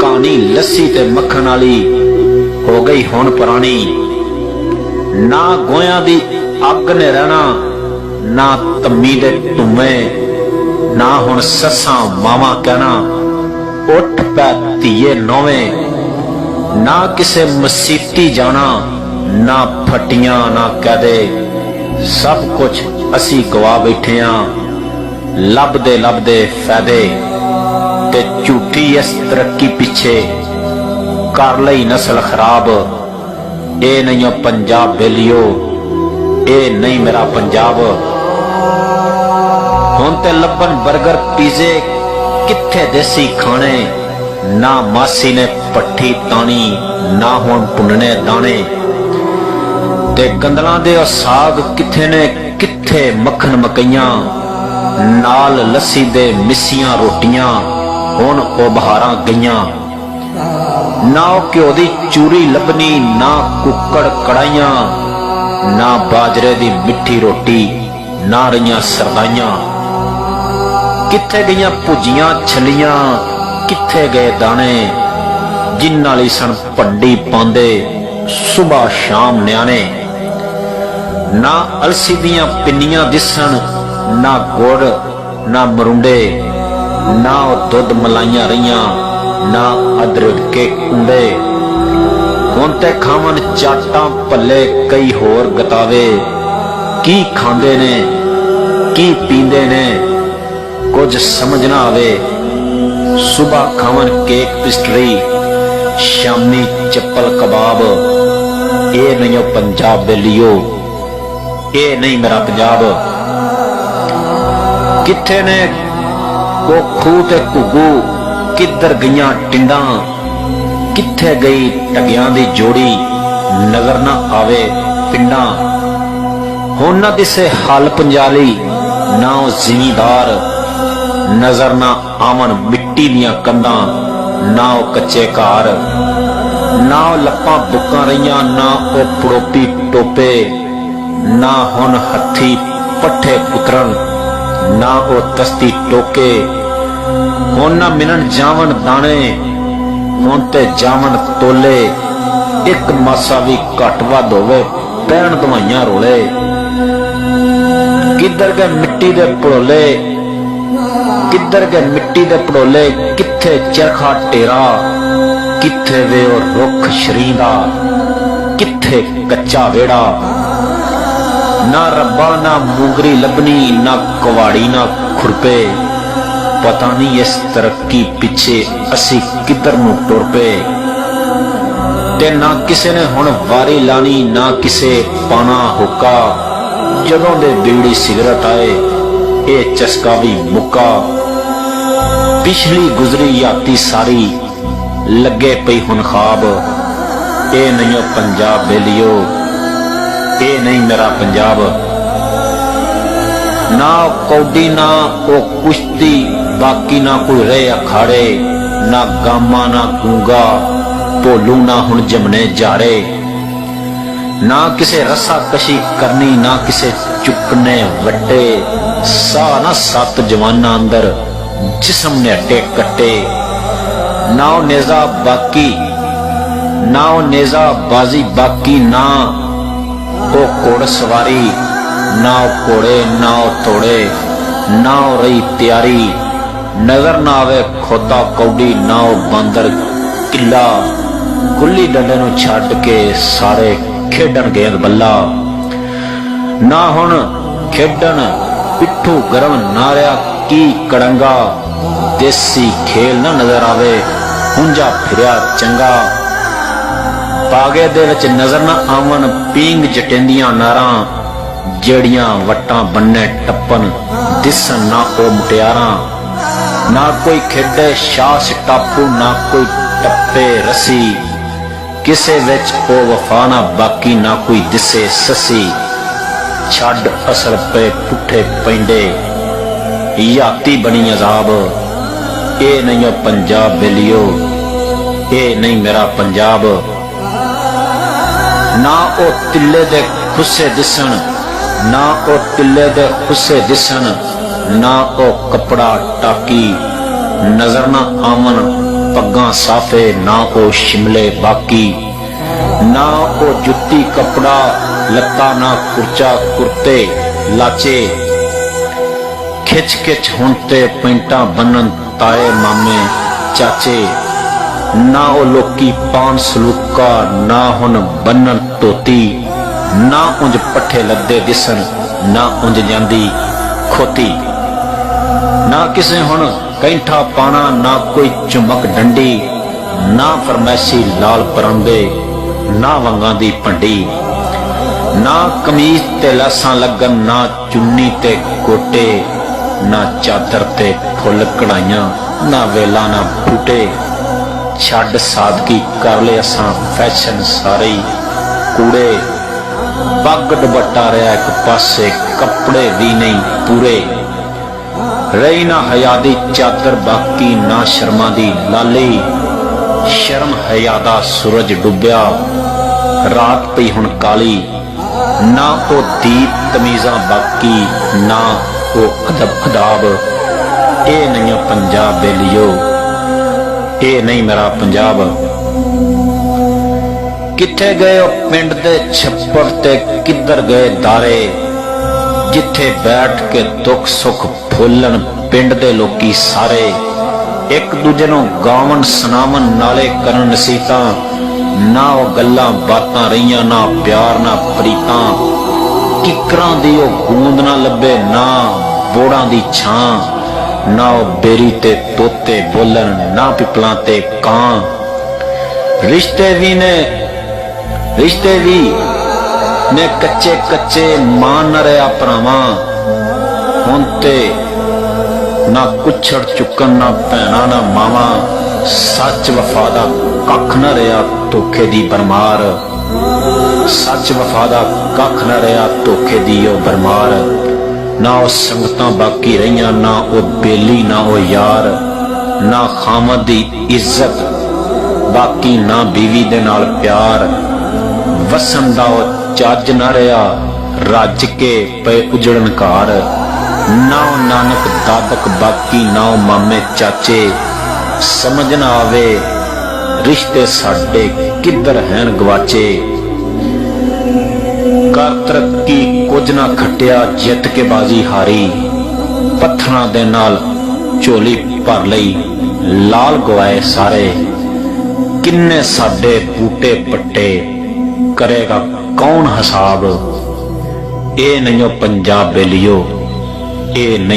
कहानी लस्सी ते मक्खन वाली हो गई हुण पुरानी। ना गोया दी अग ने रहना, ना तम्मी दे धुम्मे, ना हुण सस्सां मावां कहना उठ पै धीए नौवें। ना किसे मसीती जाना, ना फटियां ना कहदे, सब कुछ असी गवा बैठे हां लभदे लभदे फायदे। ते झूठी इस तरक्की पिछे कर लई नस्ल खराब। ए नहीं पंजाब बेलियो, ए नहीं मेरा पंजाब। हुण ते लभन बर्गर पीजे किथे देसी खाने, ना मासी ने पट्ठी तानी, ना हुण भुन्नने दाने। ते गंदलां दे साग किथे ने, किथे मक्खन मकइयां, नाल लस्सी दे मिस्सियां रोटियां हुण ओ बहारां गईयां। ना घ्यो दी चूरी लभनी, ना कुक्कड़ कड़ाइयां, ना बाजरे दी मिठी रोटी, ना रहियां सरदाइयां। किथे गईयां भुजियां छलियां, किथे गए दाने, जिन्हां लई सन भंडी पांदे सुबह शाम न्याणे। ना अलसी दियां पिन्नियां दिसन, ना गुड़ ना मरुंडे, ना दुध मलाइयां रहियां, ना अदरक के कुंडे। हुण ते खावन चाटां भल्ले कई होर गतावे, की खांदे ने की पींदे ने कुछ समझ ना आवे। सुबह खावन केक पिस्ट्री, शामी चप्पल कबाब। ए नहीं पंजाब बेलियो, ए नहीं मेरा पंजाब। किथे ने वो खूह ते घुग्गू, किधर गईयां टिंडां, किथे गई टगियां दी जोड़ी, नजर ना आवे पिंडां। हुण ना दिसे हल पंजाली, ना ओ जिमीदार, नजर ना आवन मिट्टी दियां कंधां, ना ओ कच्चे घर, ना ओ लप्पां बुक्कां रहियां, ना ओ पड़ोपी टोपे, ना हुण हत्थी पट्ठे पुत्रन, ना ओ तस्ती टोके। हुण ना मिलन जावन दाने, हुण ते जावन तोले, एक मासा भी घट वध होवे पैण दवाइयां रोले। किधर गए मिट्टी दे पड़ोले, किधर गए मिट्टी दे पड़ोले, किथे चरखा टेरा, किथे वे और रुख शरींदा, किथे कच्चा वेड़ा। ना रब्बा ना मूंगरी लभनी, ना कुवाड़ी ना खुरपे। पता नहीं इस तरक्की पिछे असी किधर नूं टुर पे। ते ना किसे ने हुण वारी लानी, ना किसे पाना हुक्का। जदों दे बीड़ी सिगरट आए ए चस्का भी मुक्का। पिछली गुजरी याती सारी लगे पई हुण खाब। ए नहीं पंजाब बेलियो, ए नहीं मेरा पंजाब। ना कौडी ना ओ कुश्ती, बाकी ना कोई रहे अखाड़े, ना गामा ना गूंगा, भोलू ना हुण जमने जारे। ना किसे रस्सा कशी करनी, ना किसे चुकने वट्टे। सा ना सत जवाना अंदर जिस्म ने अट्टे कट्टे। ना ओ नेजा बाकी, ना ओ नेजा बाजी बाकी, ना ओ घोड़ सवारी, ना ओ घोड़े ना ओ तोड़े, ना ओ रही तैयारी। नजर ना आवे खोता कौडी, ना ओ बांदर किला। गुल्ली डंडे नूं छड्ड के सारे खेडन गेंद बल्ला। ना हुण खेडन पिट्ठू गरम नारिया की कड़ंगा। देसी खेल ना नजर आवे हुंजा फिरिया चंगा। पागे दे विच नजर ना आवन पींग जटेंदियां नारां, जेड़ियां वट्टां बन्ने टप्पन दिसन ना ओ मुटियारां। ना कोई खेडे शास टापू, ना कोई टप्पे रसी। किसे विच ओ वफा ना बाकी, ना कोई दिसे ससी। छड़ असल पे पुठे पैंडे, याती बनी अजाब। ए नहीं पंजाब बेलियो, ए नहीं मेरा पंजाब। ना ओ तिल्ले दे खुस्से दिसन, ना ओ तिल्ले दे खुस्से दिसन, ना ओ कपड़ा टाकी। नजर ना आवन पग्गां साफे ना ओ शिमले बाकी, ना ओ जुत्ती कपड़ा लत्ता ना कुर्चा कुर्ते लाचे। खिच खिच हुण ते पैंटां बन्नन ताए मामे चाचे, ना ओ लोकी पान सलूका ना हुण बन्नन धोती, ना उंज पट्ठे लद्दे दिसन ना उंज जांदी खोती। ना किसे हुण कैंठा पाना ना कोई चुमक डंडी, ना फरमैशी लाल परांदे ना वंगां दी भंडी। ना कमीज ते लासां लगन ना चुन्नी ते कोटे, ना चादर ते फुल कढ़ाइयां ना वेला ना बूटे। छड्ड सादगी कर ले असां फैशन सारे कूड़े, पग दुपट्टा रहा एक पासे कपड़े भी नहीं पूरे। रही ना हया दी चादर बाकी ना शर्मा दी लाली, शर्म हया दा सूरज डुब्या रात पई हुण काली। ना ओ दीप तमीज़ां बाकी ना ओ अदब अदाब, ए नहीं पंजाब बेलियो ए नहीं मेरा पंजाब। किथे गए पिंड दे छप्पड़ ते किधर गए दारे, जिथे बैठ के दुख सुख फुलन पिंड दे लोकी सारे। एक दूजे नूं गावन सुनावन नाले करन नसीहतां, ना ओ गल्लां बातां रहियां ना प्यार ना प्रीतां। किकरां दी ओ गूंद ना लभे ना बोड़ां दी छां, ना ओ बेरी ते तोते बोलन ना पिपलां ते कां। रिश्ते भी ने कच्चे कच्चे मान न रहा भरावां, हुण ते ना कुछड़ चुकन ना भैणा ना मावा। सच वफा दा कख न रहा धोखे दी बरमार, सच वफा दा कख न रहा धोखे दी ओ बरमार। ना ओ संगतां बाकी रहियां ना ओ बेली ना ओ यार, ना खामद दी इज्जत बाकी ना बीवी दे नाल प्यार। वसन दा ओ चज न रहा रज के पे उजड़न कार, ना ओ नानक दादक बाकी ना ओ मामे चाचे। समझ ना आवे रिश्ते साडे किधर हैन गवाचे। कर तरक्की कुछ ना खटिया जित के बाजी हारी, पत्थरां दे नाल झोली भर लई लाल गवाए सारे। किन्ने साडे बूटे पट्टे करेगा कौन हिसाब, ए नहीं पंजाब बेलियो ए नहीं।